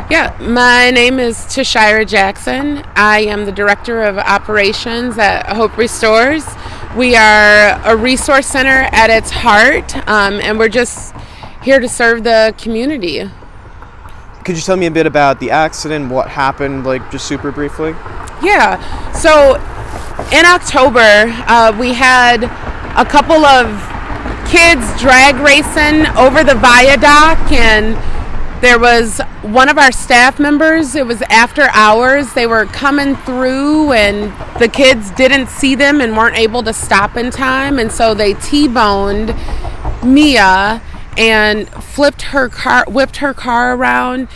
Yeah, my name is Tashyra Jackson. I am the Director of Operations at Hope Restores. We are a resource center at its heart, and we're just here to serve the community. Could you tell me a bit about the accident, what happened, just super briefly? Yeah, so in October, we had a couple of kids drag racing over the viaduct, and there was one of our staff members. It was after hours. They were coming through and the kids didn't see them and weren't able to stop in time, and so they T-boned Mia and whipped her car around.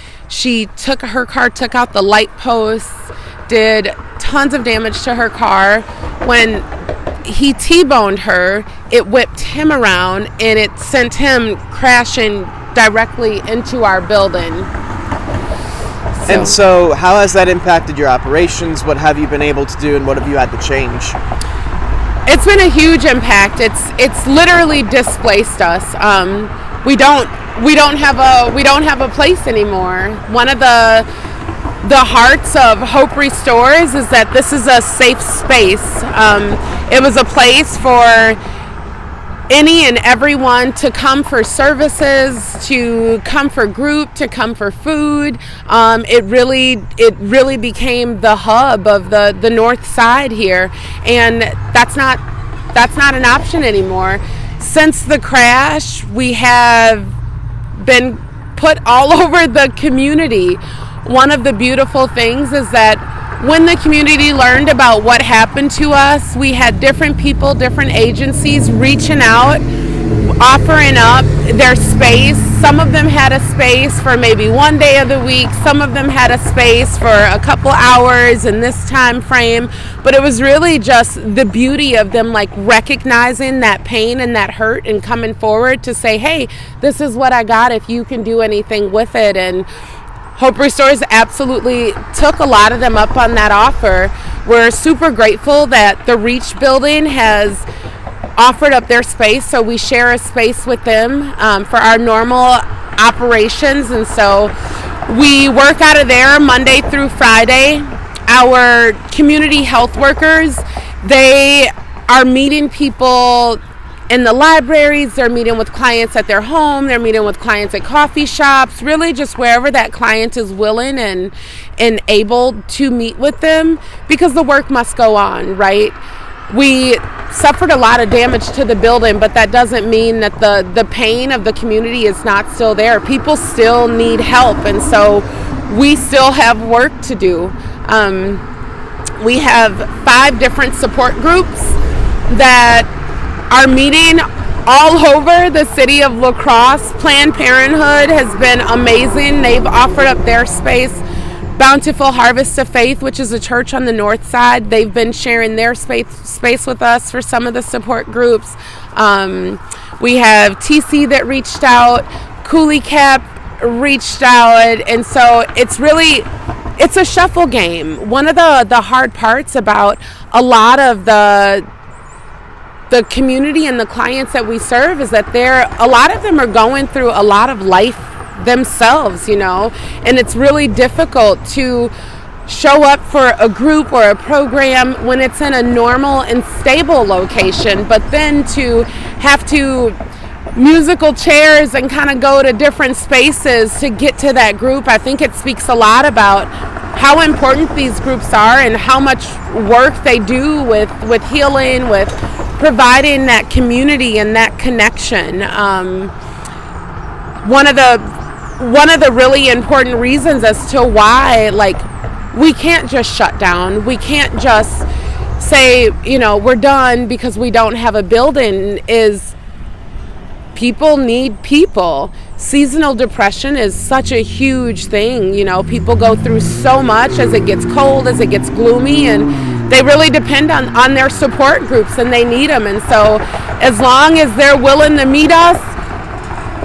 Her car took out the light posts, did tons of damage to her car. When he T-boned her, it whipped him around and it sent him crashing directly into our building. And so how has that impacted your operations? What have you been able to do and what have you had to change? It's been a huge impact. It's literally displaced us. We don't have a place anymore. One of the hearts of Hope Restores is that this is a safe space. It was a place for any and everyone to come for services, to come for group, to come for food. It really became the hub of the north side here, and that's not an option anymore. Since the crash, we have been put all over the community. One of the beautiful things is that when the community learned about what happened to us, we had different people, different agencies reaching out, offering up their space. Some of them had a space for maybe one day of the week. Some of them had a space for a couple hours in this time frame. But it was really just the beauty of them recognizing that pain and that hurt and coming forward to say, hey, this is what I got if you can do anything with it. And Hope Restores absolutely took a lot of them up on that offer. We're super grateful that the Reach building has offered up their space, so we share a space with them for our normal operations, and so we work out of there Monday through Friday. Our community health workers, they are meeting people in the libraries, they're meeting with clients at their home, they're meeting with clients at coffee shops, really just wherever that client is willing and able to meet with them, because the work must go on, right? We suffered a lot of damage to the building, but that doesn't mean that the pain of the community is not still there. People still need help, and so we still have work to do. We have 5 different support groups that are meeting all over the city of La Crosse. Planned Parenthood has been amazing. They've offered up their space. Bountiful Harvest of Faith, which is a church on the north side, they've been sharing their space with us for some of the support groups. We have TC that reached out, Cooley Cap reached out, and so it's a shuffle game. One of the hard parts about a lot of the community and the clients that we serve is that a lot of them are going through a lot of life themselves, and it's really difficult to show up for a group or a program when it's in a normal and stable location, but then to have to musical chairs and kind of go to different spaces to get to that group. I think it speaks a lot about how important these groups are and how much work they do with healing, with providing that community and that connection. One of the really important reasons as to why we can't just shut down. We can't just say, we're done because we don't have a building, is people need people. Seasonal depression is such a huge thing. People go through so much as it gets cold, as it gets gloomy, and they really depend on their support groups, and they need them. And so as long as they're willing to meet us,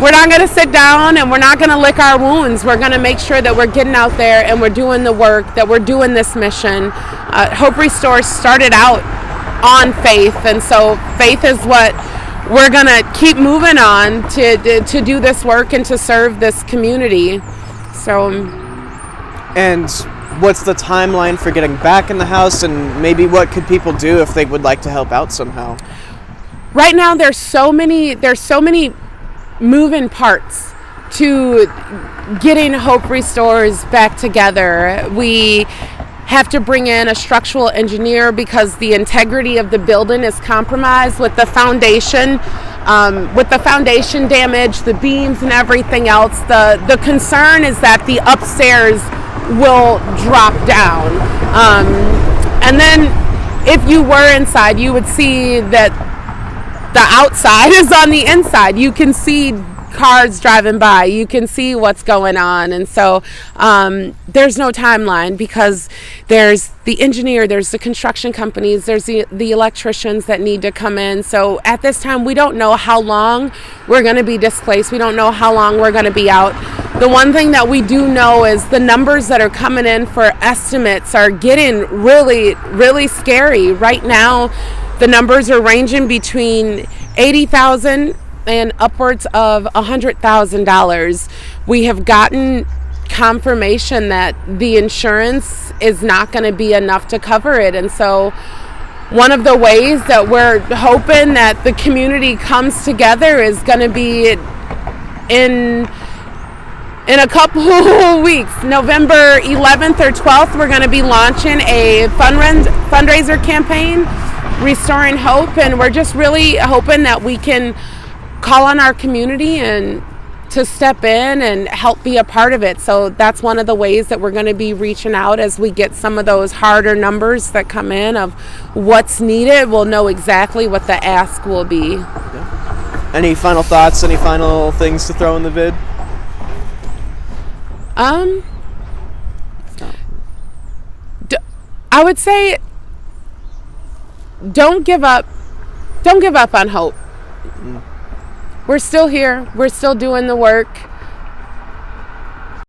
we're not going to sit down and we're not going to lick our wounds. We're going to make sure that we're getting out there and we're doing the work, that we're doing this mission. Hope Restores started out on faith, and so faith is what we're going to keep moving on to do this work and to serve this community. So And what's the timeline for getting back in the house, and maybe what could people do if they would like to help out somehow? Right now there's so many moving parts to getting Hope Restores back together. We have to bring in a structural engineer because the integrity of the building is compromised with the foundation damage, the beams and everything else. The concern is that the upstairs will drop down. And then if you were inside, you would see that the outside is on the inside. You can see cars driving by, you can see what's going on. And so there's no timeline because there's the engineer, there's the construction companies, there's the electricians that need to come in. So at this time we don't know how long we're going to be displaced. We don't know how long we're going to be out. The one thing that we do know is the numbers that are coming in for estimates are getting really, really scary. Right now the numbers are ranging between $80,000 and upwards of $100,000. We have gotten confirmation that the insurance is not going to be enough to cover it. And so one of the ways that we're hoping that the community comes together is going to be in a couple of weeks. November 11th or 12th, we're going to be launching a fundraiser campaign, Restoring Hope, and we're just really hoping that we can call on our community and to step in and help be a part of it. So that's one of the ways that we're going to be reaching out as we get some of those harder numbers that come in of what's needed. We'll know exactly what the ask will be. Yeah. Any final thoughts, any final things to throw in the vid? I would say don't give up on hope. We're still here. We're still doing the work.